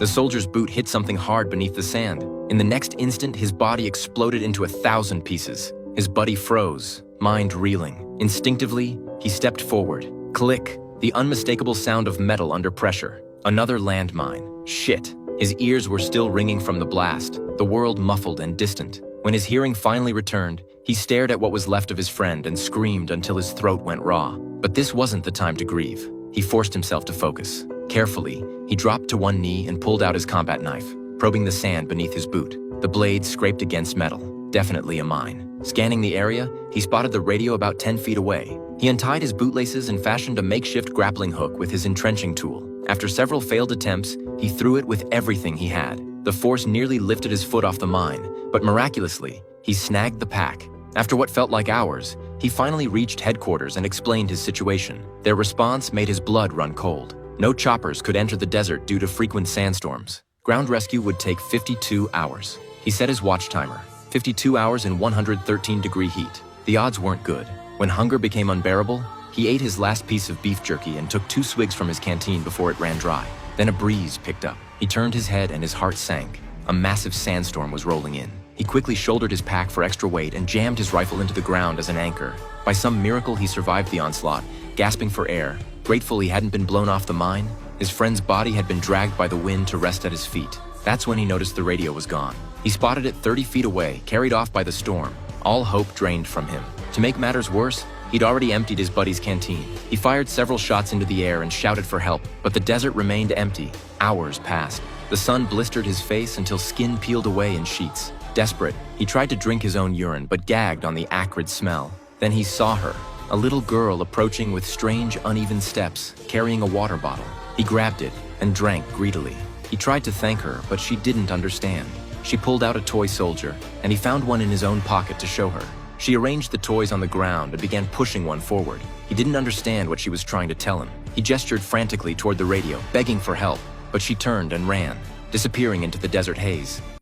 The soldier's boot hit something hard beneath the sand. In the next instant, his body exploded into 1,000 pieces. His buddy froze, mind reeling. Instinctively, he stepped forward. Click, the unmistakable sound of metal under pressure. Another landmine. Shit. His ears were still ringing from the blast, the world muffled and distant. When his hearing finally returned, he stared at what was left of his friend and screamed until his throat went raw. But this wasn't the time to grieve. He forced himself to focus. Carefully, he dropped to one knee and pulled out his combat knife, probing the sand beneath his boot. The blade scraped against metal. Definitely a mine. Scanning the area, he spotted the radio about 10 feet away. He untied his bootlaces and fashioned a makeshift grappling hook with his entrenching tool. After several failed attempts, he threw it with everything he had. The force nearly lifted his foot off the mine, but miraculously, he snagged the pack. After what felt like hours, he finally reached headquarters and explained his situation. Their response made his blood run cold. No choppers could enter the desert due to frequent sandstorms. Ground rescue would take 52 hours. He set his watch timer, 52 hours in 113-degree heat. The odds weren't good. When hunger became unbearable, he ate his last piece of beef jerky and took 2 swigs from his canteen before it ran dry. Then a breeze picked up. He turned his head and his heart sank. A massive sandstorm was rolling in. He quickly shouldered his pack for extra weight and jammed his rifle into the ground as an anchor. By some miracle, he survived the onslaught, gasping for air. Grateful he hadn't been blown off the mine, his friend's body had been dragged by the wind to rest at his feet. That's when he noticed the radio was gone. He spotted it 30 feet away, carried off by the storm. All hope drained from him. To make matters worse, he'd already emptied his buddy's canteen. He fired several shots into the air and shouted for help, but the desert remained empty. Hours passed. The sun blistered his face until skin peeled away in sheets. Desperate, he tried to drink his own urine, but gagged on the acrid smell. Then he saw her, a little girl approaching with strange, uneven steps, carrying a water bottle. He grabbed it and drank greedily. He tried to thank her, but she didn't understand. She pulled out a toy soldier, and he found one in his own pocket to show her. She arranged the toys on the ground and began pushing one forward. He didn't understand what she was trying to tell him. He gestured frantically toward the radio, begging for help, but she turned and ran, disappearing into the desert haze.